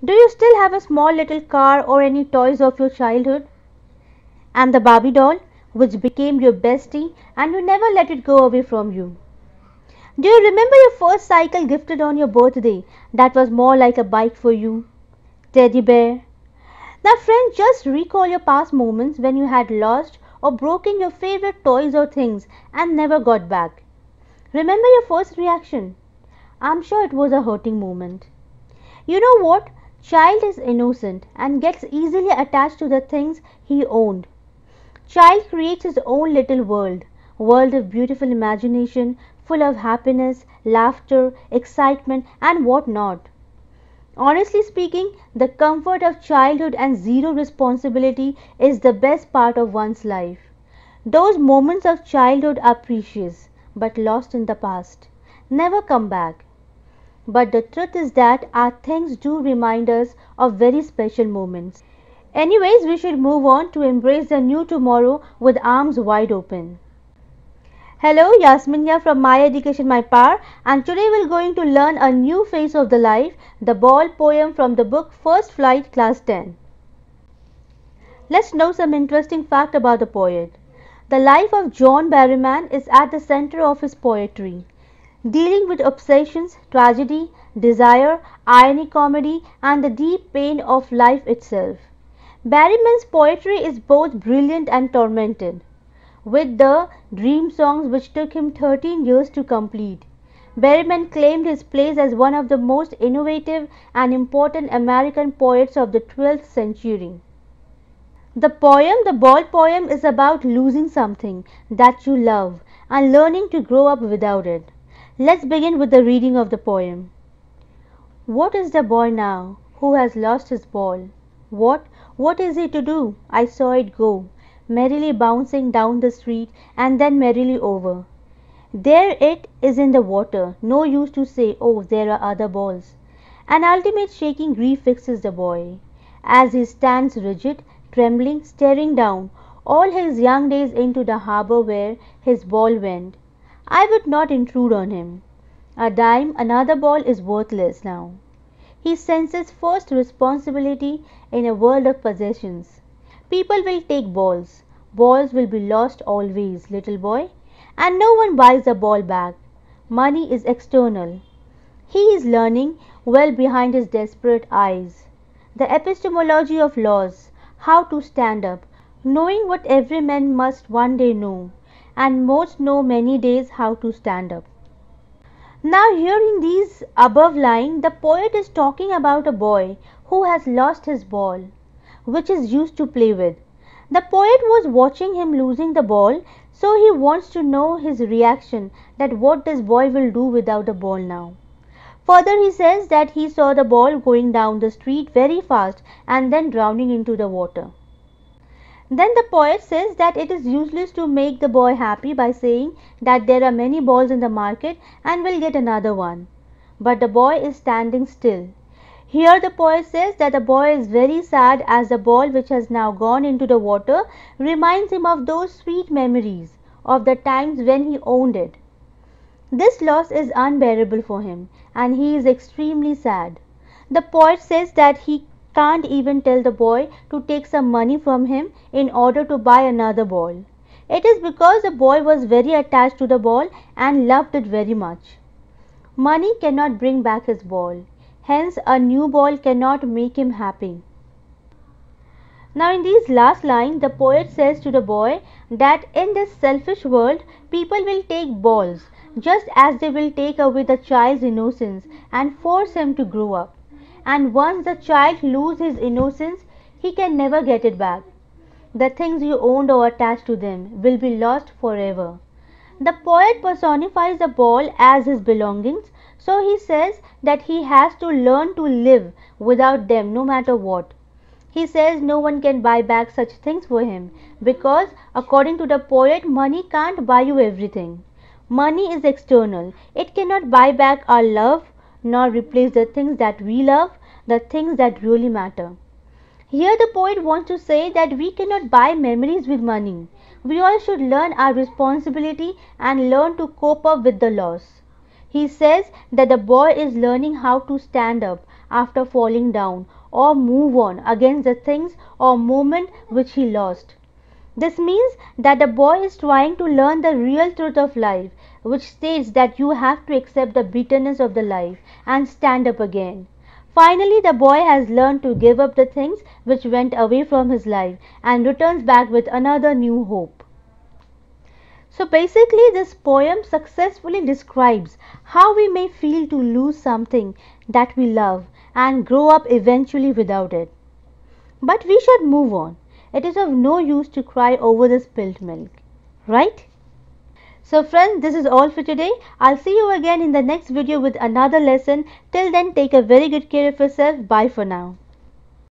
Do you still have a small little car or any toys of your childhood? And the Barbie doll, which became your bestie and you never let it go away from you? Do you remember your first cycle gifted on your birthday that was more like a bike for you? Teddy bear. Now, friend, just recall your past moments when you had lost or broken your favorite toys or things and never got back. Remember your first reaction? I'm sure it was a hurting moment. You know what? Child is innocent and gets easily attached to the things he owned. Child creates his own little world of beautiful imagination, full of happiness, laughter, excitement, and what not. Honestly speaking, the comfort of childhood and zero responsibility is the best part of one's life. Those moments of childhood are precious, but lost in the past. Never come back. But the truth is that our things do remind us of very special moments. Anyways, we should move on to embrace the new tomorrow with arms wide open. Hello, Yasmin here from My Education My Power, and today we're going to learn a new phase of the life, the ball poem from the book First Flight Class 10. Let's know some interesting fact about the poet. The life of John Berryman is at the center of his poetry, dealing with obsessions, tragedy, desire, irony, comedy, and the deep pain of life itself. Berryman's poetry is both brilliant and tormented. With the Dream Songs, which took him 13 years to complete, Berryman claimed his place as one of the most innovative and important American poets of the 12th century. The poem, the ball poem, is about losing something that you love and learning to grow up without it. Let's begin with the reading of the poem. What is the boy now who has lost his ball? What is he to do? I saw it go, merrily bouncing down the street and then merrily over. There it is in the water, no use to say, oh, there are other balls. An ultimate shaking grief fixes the boy, as he stands rigid, trembling, staring down all his young days into the harbour where his ball went. I would not intrude on him. A dime, another ball is worthless now. He senses first responsibility in a world of possessions. People will take balls. Balls will be lost always, little boy, and no one buys a ball back. Money is external. He is learning well behind his desperate eyes. The epistemology of laws, how to stand up, knowing what every man must one day know, and most know many days how to stand up. Now here in these above line, the poet is talking about a boy who has lost his ball, which is used to play with. The poet was watching him losing the ball, so he wants to know his reaction, that what this boy will do without the ball now. Further he says that he saw the ball going down the street very fast and then drowning into the water. Then the poet says that it is useless to make the boy happy by saying that there are many balls in the market and will get another one. But the boy is standing still. Here the poet says that the boy is very sad, as the ball which has now gone into the water reminds him of those sweet memories of the times when he owned it. This loss is unbearable for him and he is extremely sad. The poet says that he can't even tell the boy to take some money from him in order to buy another ball. It is because the boy was very attached to the ball and loved it very much. Money cannot bring back his ball. Hence, a new ball cannot make him happy. Now, in these last lines, the poet says to the boy that in this selfish world, people will take balls just as they will take away the child's innocence and force him to grow up. And once the child loses his innocence, he can never get it back. The things you owned or attached to them will be lost forever. The poet personifies the ball as his belongings, so he says that he has to learn to live without them no matter what. He says no one can buy back such things for him because, according to the poet, money can't buy you everything. Money is external. It cannot buy back our love nor replace the things that we love, the things that really matter. Here the poet wants to say that we cannot buy memories with money. We all should learn our responsibility and learn to cope up with the loss. He says that the boy is learning how to stand up after falling down, or move on against the things or moment which he lost. This means that the boy is trying to learn the real truth of life, which states that you have to accept the bitterness of the life and stand up again. Finally, the boy has learned to give up the things which went away from his life and returns back with another new hope. So basically, this poem successfully describes how we may feel to lose something that we love and grow up eventually without it. But we should move on. It is of no use to cry over the spilt milk, right? So friends, this is all for today. I'll see you again in the next video with another lesson. Till then, take a very good care of yourself. Bye for now.